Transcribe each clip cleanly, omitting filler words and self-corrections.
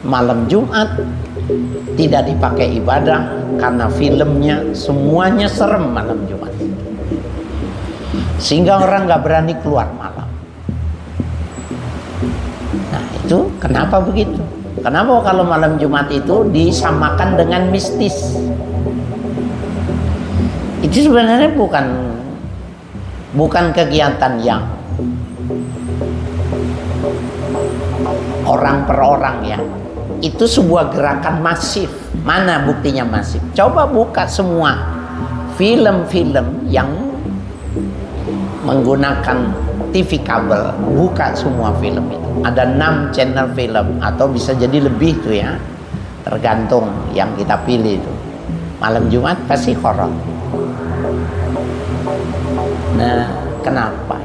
malam Jumat tidak dipakai ibadah karena filmnya semuanya serem malam Jumat, sehingga orang nggak berani keluar malam. Nah itu kenapa begitu? Kenapa kalau malam Jumat itu disamakan dengan mistis? Itu sebenarnya bukan kegiatan yang orang per orang ya. Itu sebuah gerakan masif. Mana buktinya masif? Coba buka semua film-film yang menggunakan TV kabel, buka semua film itu. Ada 6 channel film atau bisa jadi lebih tuh ya, tergantung yang kita pilih itu. Malam Jumat pasti horor. Nah, kenapa?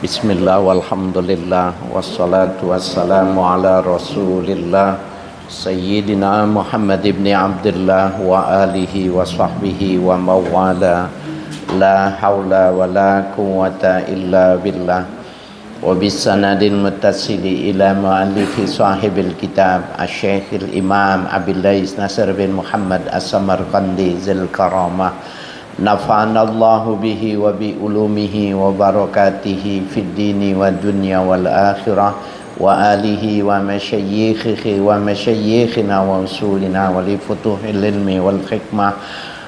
Bismillah walhamdulillah wassalatu wassalamu ala rasulillah Sayyidina Muhammad ibn Abdullah wa alihi wa sahbihi wa mawala. La hawla wa la quwwata illa billah. Wa bisanadin muttasili ila mu'allifi sahibil kitab Asy-Syaikh Imam Abil Lais Nasir bin Muhammad As-Samarqandi Zil Karamah. Nafa'anallahu bihi wa bi ulumihi wa barakatihi fid dini wa dunya wal akhirah wa alihi wa masyayikhihi wa masyayikhina wa usulina wa li futuhil ilmi wal hikmah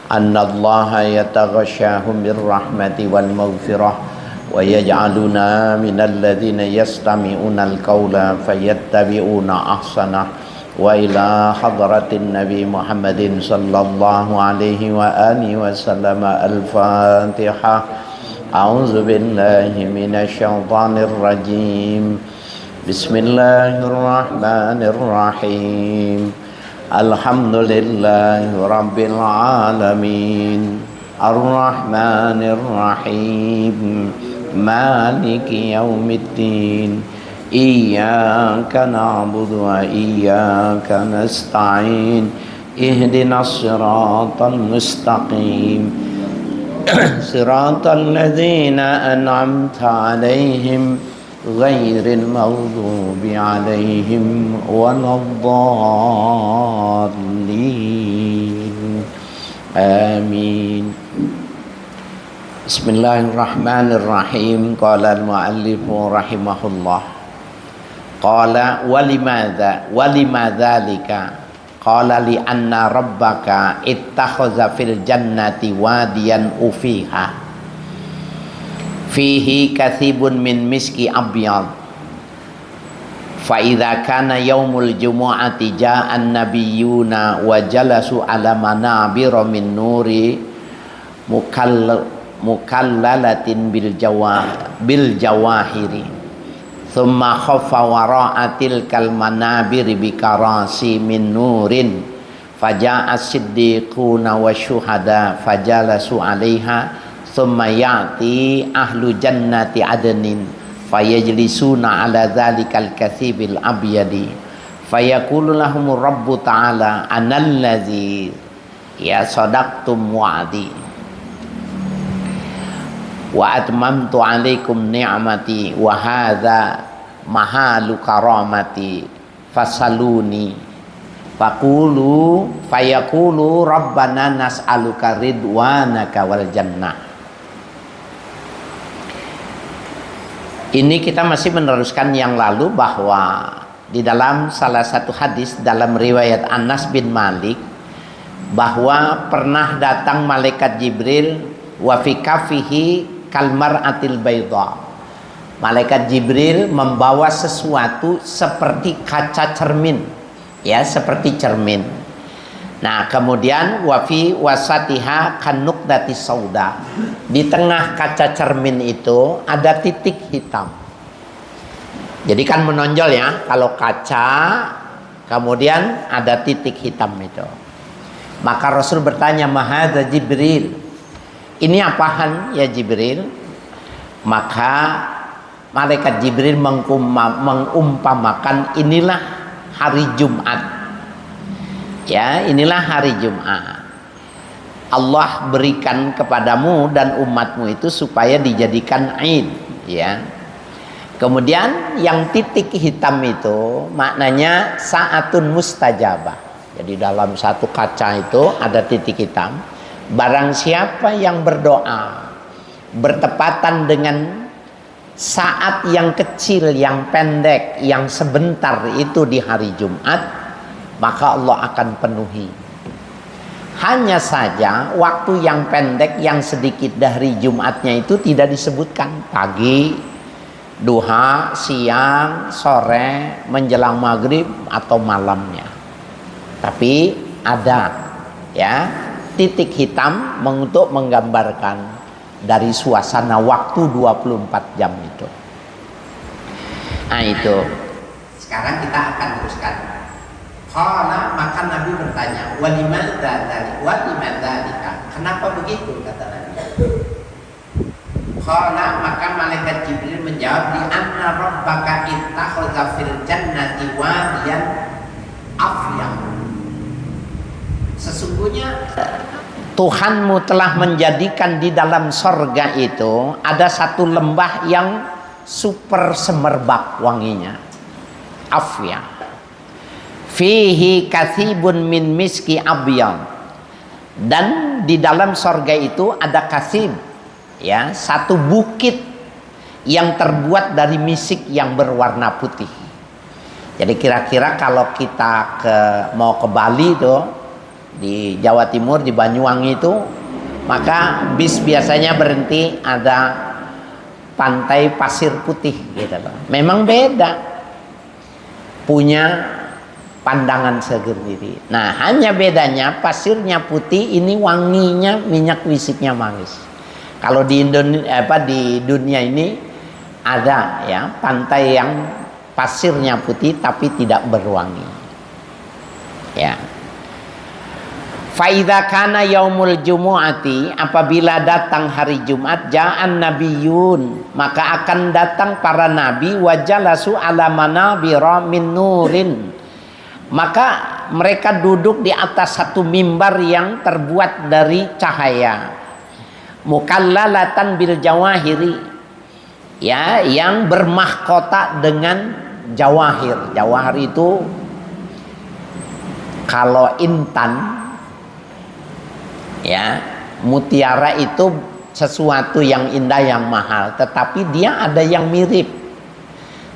annallaha yataghashahum birrahmati wal maghfirah wa yaj'aluna minal ladzina yastami'una al-qawla fayattabi'una ahsanah. Wa ila hadratin Nabi Muhammadin sallallahu alaihi wa alihi wa sallam. Al-Fatihah. A'udzu billahi minasy syaithanir rajim. Bismillahirrahmanirrahim. Alhamdulillahi rabbil alamin. Ar-Rahmanir Rahim. Maliki yaumiddin. Iyyaka na'budu wa iyyaka nasta'in. Ihdinas siratal mustaqim. Siratal ladzina an'amta 'alaihim ghairil maghdubi 'alaihim waladdallin. Amin. Bismillahirrahmanirrahim. Qala al-mu'allifu rahimahullah. Qala walimadzalika qala li anna rabbaka ittakhadha fil jannati wadiyan ufiha fihi kathibun min miski abyad fa idza kana yaumul jumu'ati ja'an nabiyyuna wa jalasu ala manabira min nuri mukallalatin bil jawahiri. Thumma khaffa wara'atil kal manabiri bikarasi min nurin faja'a siddiquna wa syuhada fajalasu 'alaiha thumma ya'ti ahlu jannati adnin fayajlisuna 'ala dzalikal kathibil abyadi fayaqulu lahumur rabbu ta'ala analladzi ya sadaqtum wa'di wa atmamtu alaikum ni'mati wa hadza mahalu karamati fasaluni fayaqulu rabbana nas'aluka ridwanaka wal jannah. Ini kita masih meneruskan yang lalu, bahwa di dalam salah satu hadis dalam riwayat Anas bin Malik bahwa pernah datang malaikat Jibril wa fi kafihi kalmar atil baydha. Malaikat Jibril membawa sesuatu seperti kaca cermin, ya, seperti cermin. Nah, kemudian wafi wasatiha kanukdati sauda. Di tengah kaca cermin itu ada titik hitam. Jadi kan menonjol ya, kalau kaca kemudian ada titik hitam itu. Maka Rasul bertanya, mahadza Jibril, ini apaan ya Jibril? Maka malaikat Jibril mengumpamakan inilah hari Jumat. Ya, inilah hari Jumat. Allah berikan kepadamu dan umatmu itu supaya dijadikan Id, ya. Kemudian yang titik hitam itu maknanya saatun mustajabah. Jadi dalam satu kaca itu ada titik hitam. Barang siapa yang berdoa bertepatan dengan saat yang kecil, yang pendek, yang sebentar itu di hari Jumat, maka Allah akan penuhi. Hanya saja waktu yang pendek, yang sedikit dari Jumatnya itu tidak disebutkan. Pagi, duha, siang, sore, menjelang maghrib, atau malamnya. Tapi ada, ya, titik hitam untuk menggambarkan dari suasana waktu 24 jam itu. Nah itu. Sekarang kita akan teruskan. Qala, maka Nabi bertanya, walimadza dzalika? Kenapa begitu, kata Nabi. Qala, maka malaikat Jibril menjawab, li anna rabbaka ittakhadha fil jannati wadiyan afyam. Sesungguhnya Tuhanmu telah menjadikan di dalam sorga itu ada satu lembah yang super semerbak wanginya, afya. Fihi kathibun min miski abyam. Dan di dalam sorga itu ada kasib, ya, satu bukit yang terbuat dari misik yang berwarna putih. Jadi kira-kira kalau kita mau ke Bali tuh, di Jawa Timur, di Banyuwangi itu, maka bis biasanya berhenti ada pantai pasir putih gitu loh. Memang beda, punya pandangan sendiri. Nah, hanya bedanya pasirnya putih, ini wanginya minyak wisiknya manis. Kalau di Indonesia, di dunia ini ada, ya, pantai yang pasirnya putih tapi tidak berwangi. Ya. Faidza kana yaumul jumu'ati, apabila datang hari Jumat, ja'an nabiyun, maka akan datang para nabi, wajalasu ala manabira min nurin. Maka mereka duduk di atas satu mimbar yang terbuat dari cahaya, mukallalatan bil jawahiri, ya, yang bermahkota dengan jawahir. Jawahir itu kalau intan, ya, mutiara itu sesuatu yang indah, yang mahal, tetapi dia ada yang mirip.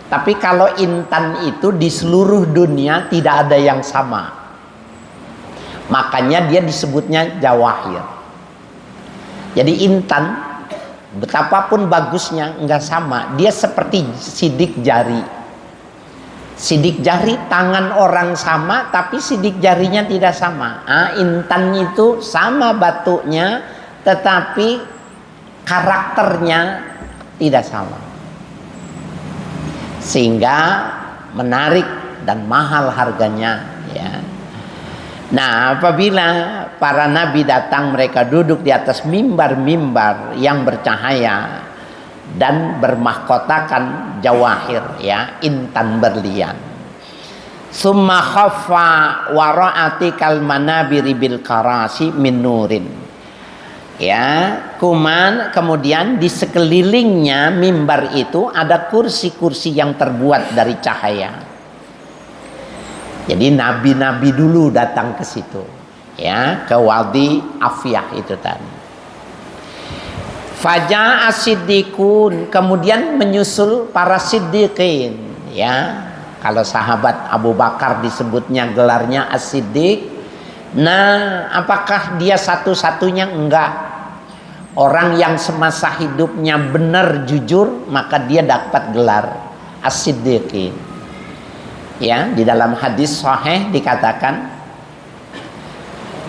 Tapi kalau intan itu di seluruh dunia tidak ada yang sama. Makanya dia disebutnya jawahir. Jadi intan, betapapun bagusnya, enggak sama. Dia seperti sidik jari. Sidik jari tangan orang sama, tapi sidik jarinya tidak sama. Intan itu sama batunya, tetapi karakternya tidak sama. Sehingga menarik dan mahal harganya, ya. Nah, apabila para nabi datang, mereka duduk di atas mimbar-mimbar yang bercahaya dan bermahkotakan jawahir, ya, intan berlian. Summa khaffa wara'ati kal manabiri bil karasi min nurin. Ya, kemudian di sekelilingnya mimbar itu ada kursi-kursi yang terbuat dari cahaya. Jadi nabi-nabi dulu datang ke situ, ya, ke Wadi Afyah itu tadi. Faja as-siddiqun, kemudian menyusul para siddiqin, ya. Kalau sahabat Abu Bakar disebutnya gelarnya as-siddiq. Nah, apakah dia satu-satunya? Enggak. Orang yang semasa hidupnya benar jujur, maka dia dapat gelar as-siddiqin. Ya, di dalam hadis sahih dikatakan,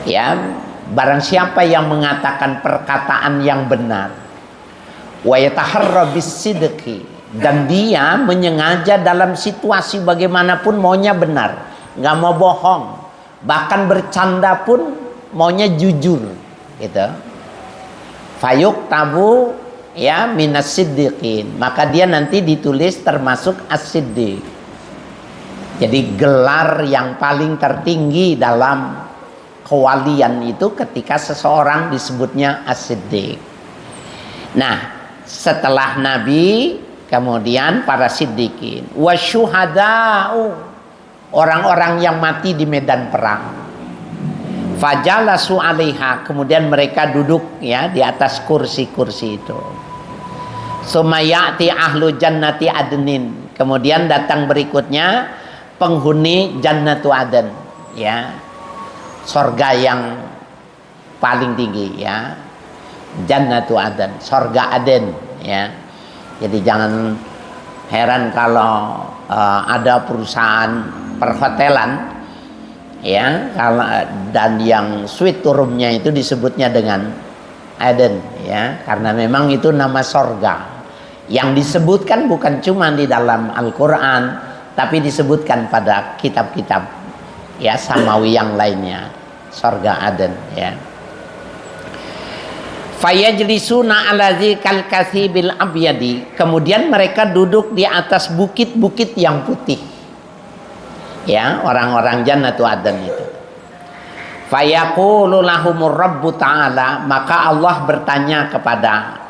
ya, barang siapa yang mengatakan perkataan yang benar, wa yataharra bis-sidqi, dan dia menyengaja dalam situasi bagaimanapun maunya benar, nggak mau bohong, bahkan bercanda pun maunya jujur, gitu. Fayuk tabu, ya, minas siddiqin, maka dia nanti ditulis termasuk as-siddiq. Jadi gelar yang paling tertinggi dalam kewalian itu ketika seseorang disebutnya as-siddiq. Nah, setelah Nabi kemudian para siddiqin, wasyuhada'u, orang-orang yang mati di medan perang. Fajalasu 'alaiha, kemudian mereka duduk ya di atas kursi-kursi itu. Sumayati ahlu jannati adnin, kemudian datang berikutnya penghuni jannatu aden, ya, sorga yang paling tinggi, ya, jannatu aden, sorga aden, ya. Jadi jangan heran kalau ada perusahaan perhotelan, ya, kalau dan yang suite roomnya itu disebutnya dengan Aden, ya, karena memang itu nama sorga yang disebutkan bukan cuma di dalam Al-Quran, tapi disebutkan pada kitab-kitab ya samawi yang lainnya, sorga Aden, ya. Fayajlisuna ala dzikal kathibil abyadi, kemudian mereka duduk di atas bukit-bukit yang putih, ya, orang-orang jannatu aden itu. Fayaqulu lahumur rabbu ta'ala, maka Allah bertanya kepada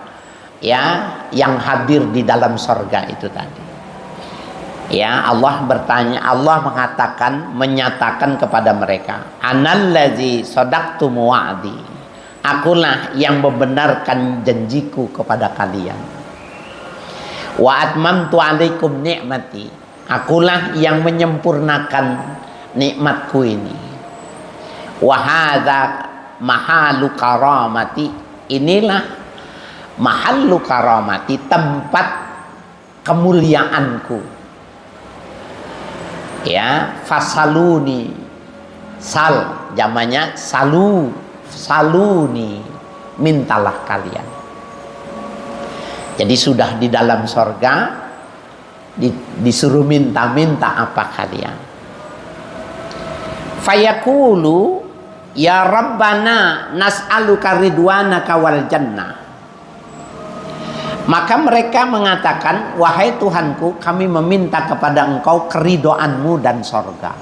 ya yang hadir di dalam sorga itu tadi, ya, Allah bertanya, Allah mengatakan, menyatakan kepada mereka, analladzi sadaqtum wa'di, akulah yang membenarkan janjiku kepada kalian. Wa atmamtu alaikum ni'mati, akulah yang menyempurnakan nikmatku ini. Wa hadza mahalu karamati, inilah mahallu karamati, tempat kemuliaanku. Ya, fasaluni, sal jamannya salu, saluni, mintalah kalian. Jadi sudah di dalam sorga, disuruh minta-minta apa kalian. Fayaqulu ya Rabbana nas'aluka ridwanaka wal jannah, maka mereka mengatakan, wahai Tuhanku, kami meminta kepada engkau keridoanmu dan sorga.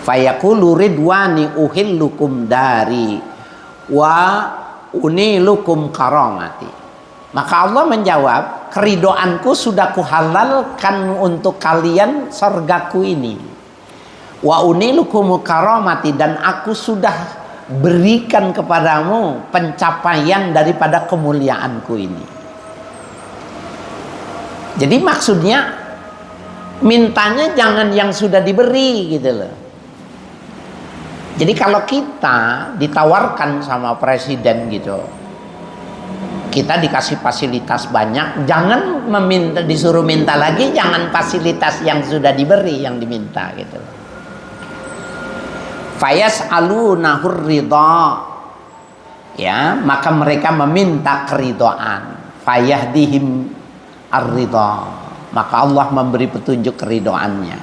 Fayaqulu ridwani uhillukum dari wa unilukum karamati, maka Allah menjawab, keridoanku sudah kuhalalkan untuk kalian sorgaku ini. Wa unilukum karamati, dan aku sudah berikan kepadamu pencapaian daripada kemuliaanku ini. Jadi maksudnya mintanya jangan yang sudah diberi gitu loh. Jadi kalau kita ditawarkan sama presiden gitu, kita dikasih fasilitas banyak, jangan meminta, disuruh minta lagi, jangan fasilitas yang sudah diberi yang diminta gitu. Fayas'alunahur ridha, ya, maka mereka meminta keridhaan. Fayahdihim ar-ridha, maka Allah memberi petunjuk keridhaannya.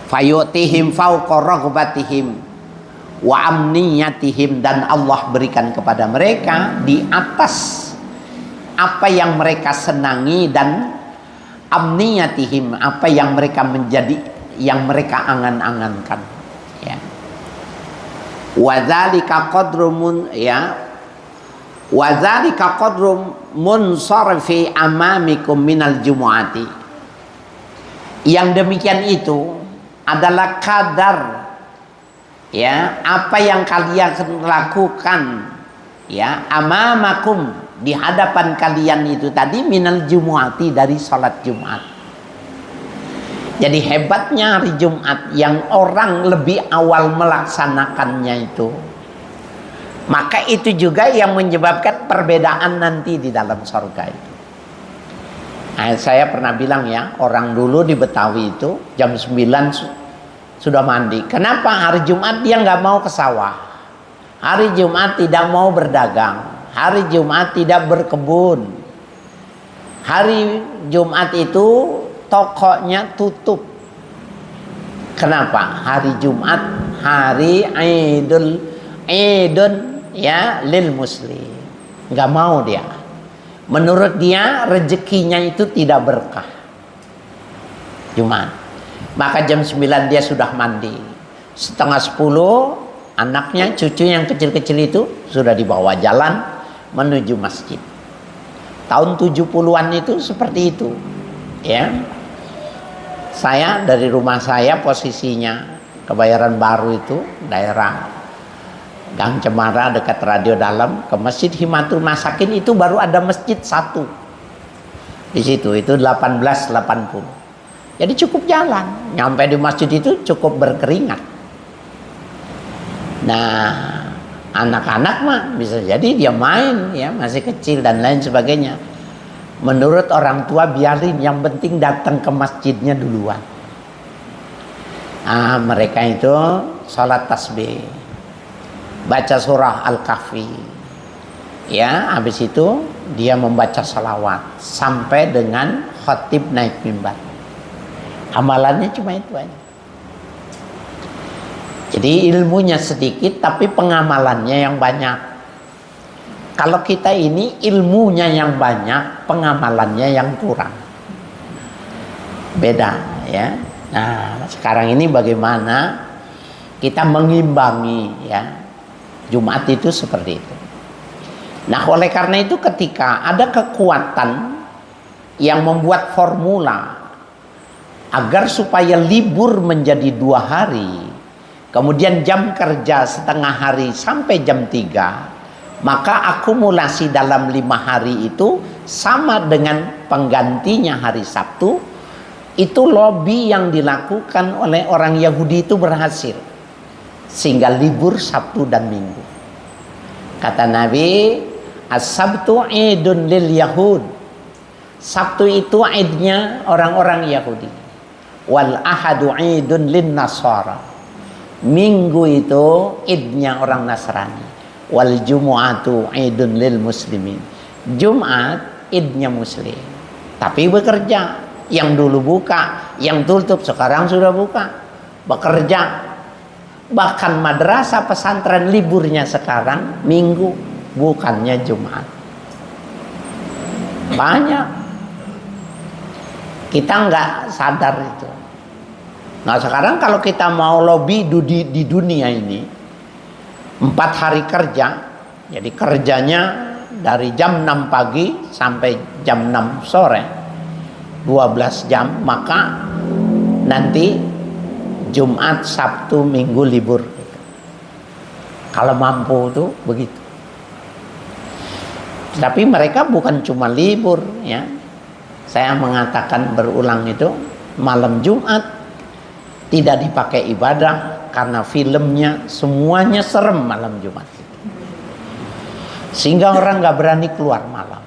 Fayu'tihim fawqa raghbatihim wa amniyatihim, dan Allah berikan kepada mereka di atas apa yang mereka senangi, dan amniyatihim, apa yang mereka menjadi, yang mereka angan-angankan, ya. Wadzalika qadrumun, ya, wadzalika qadrum munsarfi amamikum minal jumu'ati, yang demikian itu adalah kadar, ya, apa yang kalian lakukan, ya, amamakum, di hadapan kalian itu tadi, minal jumu'ati, dari salat Jumat. Jadi hebatnya hari Jumat yang orang lebih awal melaksanakannya itu, maka itu juga yang menyebabkan perbedaan nanti di dalam surga itu. Nah, saya pernah bilang ya, orang dulu di Betawi itu jam 9 sudah mandi. Kenapa? Hari Jumat dia nggak mau ke sawah, hari Jumat tidak mau berdagang, hari Jumat tidak berkebun, hari Jumat itu tokonya tutup. Kenapa? Hari Jumat hari Idul ya lil muslim. Nggak mau dia. Menurut dia rezekinya itu tidak berkah Jumat. Maka jam 9 dia sudah mandi, setengah 10 anaknya, cucu yang kecil-kecil itu sudah dibawa jalan menuju masjid. Tahun 70-an itu seperti itu, ya. Saya dari rumah saya posisinya Kebayoran Baru itu daerah Gang Cemara dekat Radio Dalam ke Masjid Himatul Masakin itu baru ada masjid satu di situ, itu 1880. Jadi cukup jalan, nyampe di masjid itu cukup berkeringat. Nah, anak-anak mah bisa jadi dia main, ya, masih kecil dan lain sebagainya. Menurut orang tua biarin, yang penting datang ke masjidnya duluan. Mereka itu sholat tasbih, baca surah Al-Kahfi, ya, habis itu dia membaca salawat sampai dengan khatib naik mimbar. Amalannya cuma itu aja. Jadi ilmunya sedikit tapi pengamalannya yang banyak. Kalau kita ini ilmunya yang banyak, pengamalannya yang kurang. Beda, ya. Nah, sekarang ini bagaimana kita mengimbangi, ya. Jumat itu seperti itu. Nah, oleh karena itu ketika ada kekuatan yang membuat formula agar supaya libur menjadi 2 hari, kemudian jam kerja setengah hari sampai jam 3, maka akumulasi dalam 5 hari itu sama dengan penggantinya hari Sabtu. Itu lobby yang dilakukan oleh orang Yahudi itu berhasil, sehingga libur Sabtu dan Minggu. Kata Nabi, as-sabtu idun lil Yahud. Sabtu itu idnya orang-orang Yahudi. Wal ahadu idun lin Nasara. Minggu itu idnya orang Nasrani. Wal jumu'atu idun lil muslimin. Jumat idnya muslim. Tapi bekerja. Yang dulu buka, yang tutup sekarang sudah buka. Bekerja. Bahkan madrasah pesantren liburnya sekarang Minggu, bukannya Jumat. Banyak. Kita nggak sadar itu. Nah, sekarang kalau kita mau lobby di dunia ini 4 hari kerja, jadi kerjanya dari jam 6 pagi sampai jam 6 sore, 12 jam, maka nanti Jumat, Sabtu, Minggu libur. Kalau mampu tuh begitu. Tapi mereka bukan cuma libur, ya. Saya mengatakan berulang itu, malam Jumat tidak dipakai ibadah karena filmnya semuanya serem malam Jumat. Sehingga orang nggak berani keluar malam.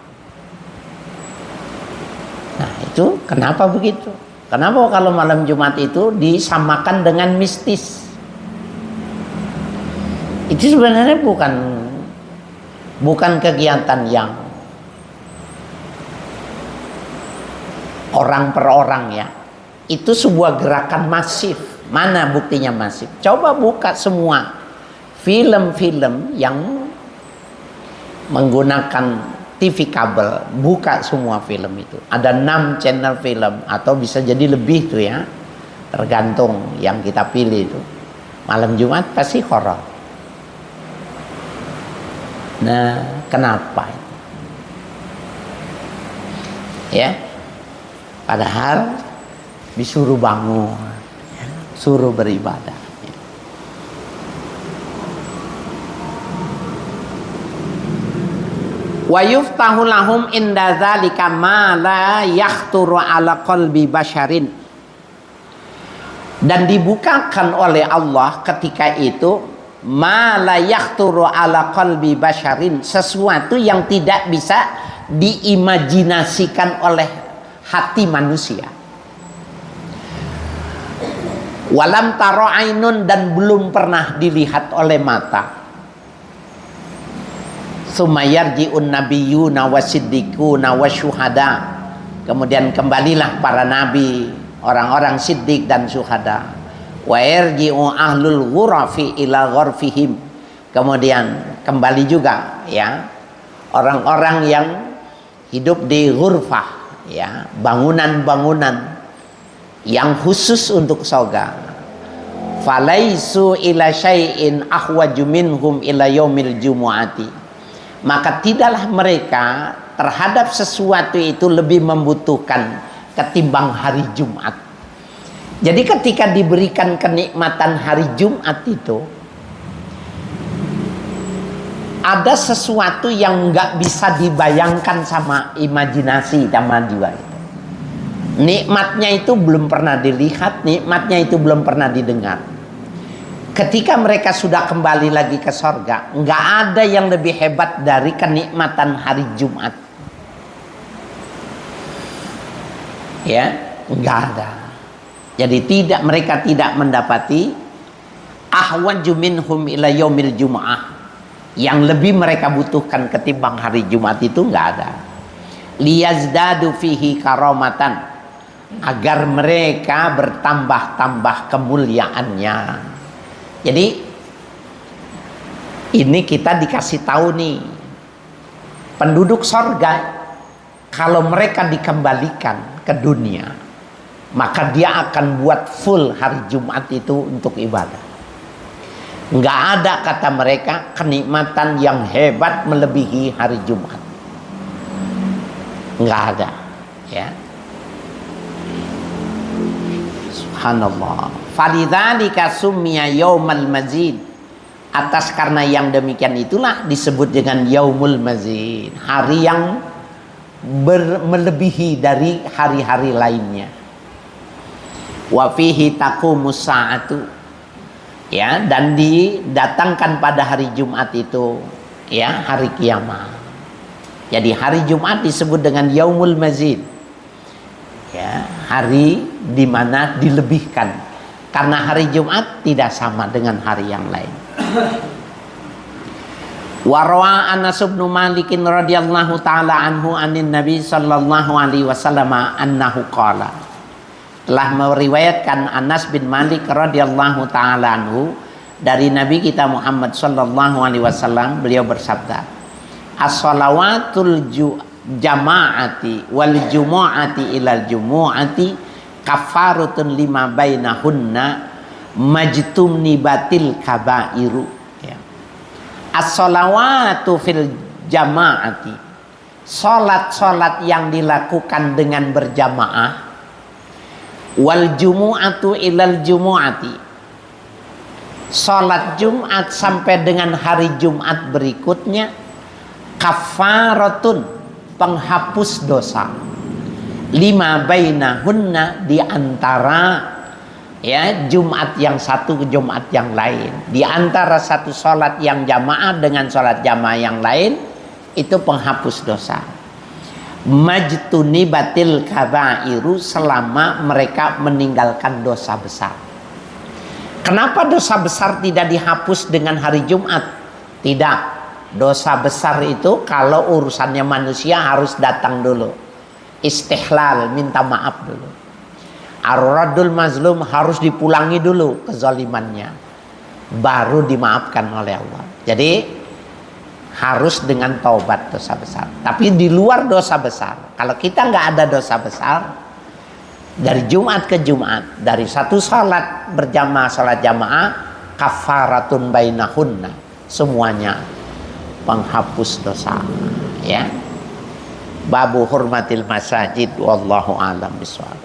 Nah, itu kenapa begitu? Kenapa kalau malam Jumat itu disamakan dengan mistis? Itu sebenarnya bukan kegiatan yang orang per orang, ya. Itu sebuah gerakan masif. Mana buktinya masif? Coba buka semua film-film yang menggunakan TV kabel, buka semua film itu. Ada 6 channel film atau bisa jadi lebih tuh, ya. Tergantung yang kita pilih itu. Malam Jumat pasti horor. Nah, kenapa? Ya. Padahal disuruh bangun, ya, suruh beribadah. Wa yuftahu lahum inda dzalika ma la yakhturu ala qalbi basyarin. Dan dibukakan oleh Allah ketika itu ma la yakhturu ala qalbi basyarin, sesuatu yang tidak bisa diimajinasikan oleh hati manusia. Walam taro ainun, dan belum pernah dilihat oleh mata. Sumayarji'un nabiyyuna wasiddiquna wasyuhada. Kemudian kembalilah para nabi, orang-orang siddiq dan syuhada. Wa yarji'u ahlul ghurafi ila ghurfihim. Kemudian kembali juga, ya, orang-orang yang hidup di ghurfah, ya, bangunan-bangunan yang khusus untuk surga. falaisu ila syai'in ahwaju minhum ila yaumil jumu'ati, maka tidaklah mereka terhadap sesuatu itu lebih membutuhkan ketimbang hari Jumat. Jadi ketika diberikan kenikmatan hari Jumat itu, ada sesuatu yang nggak bisa dibayangkan sama imajinasi sama jiwa itu. Nikmatnya itu belum pernah dilihat, nikmatnya itu belum pernah didengar. Ketika mereka sudah kembali lagi ke sorga, nggak ada yang lebih hebat dari kenikmatan hari Jumat. Ya, nggak ada. Jadi mereka tidak mendapati ahwaju minhum ila yaumil jumu'ah, yang lebih mereka butuhkan ketimbang hari Jumat itu nggak ada. Liyazdadu fihi karamatan, agar mereka bertambah-tambah kemuliaannya. Jadi ini kita dikasih tahu nih, penduduk sorga kalau mereka dikembalikan ke dunia, maka dia akan buat full hari Jumat itu untuk ibadah. Nggak ada kata mereka kenikmatan yang hebat melebihi hari Jumat. Nggak ada, ya. Subhanallah. Falidzalika summiya yaumal mazid. Atas karena yang demikian itulah disebut dengan yaumul mazid, hari yang melebihi dari hari-hari lainnya. Wa fihi taqumus sa'atu, ya, dan didatangkan pada hari Jumat itu, ya, hari kiamat. Jadi hari Jumat disebut dengan yaumul mazid, ya, hari di mana dilebihkan, karena hari Jumat tidak sama dengan hari yang lain. Warwa Anas bin Malik radhiyallahu taala anhu anin Nabi sallallahu alaihi wasallam annahu qala, telah meriwayatkan Anas bin Malik radhiyallahu taala anhu dari Nabi kita Muhammad sallallahu alaihi wasallam, beliau bersabda, as-shalawatul jama'ati wal jumu'ati ilal jumu'ati kafaratun lima bainahunna majtunibatil kabairu, ya. As-sholawatu fil jama'ati, salat-salat yang dilakukan dengan berjamaah, wal jumu'atu ilal jumu'ati, salat Jumat sampai dengan hari Jumat berikutnya, kafaratun, penghapus dosa, lima bainahunna, di antara, ya, Jumat yang satu ke Jumat yang lain, di antara satu sholat yang jamaah dengan sholat jamaah yang lain, itu penghapus dosa. Majtunibatil kabairu, selama mereka meninggalkan dosa besar. Kenapa dosa besar tidak dihapus dengan hari Jumat? Tidak, dosa besar itu kalau urusannya manusia harus datang dulu, istihlal, minta maaf dulu. Ar-radul mazlum, harus dipulangi dulu kezalimannya, baru dimaafkan oleh Allah. Jadi harus dengan taubat dosa besar. Tapi di luar dosa besar, kalau kita nggak ada dosa besar, dari Jumat ke Jumat, dari satu salat berjamaah, salat jamaah, kafaratun bainahunna, semuanya penghapus dosa, ya. Babu hurmatil masajid, wallahu a'lam bishawab.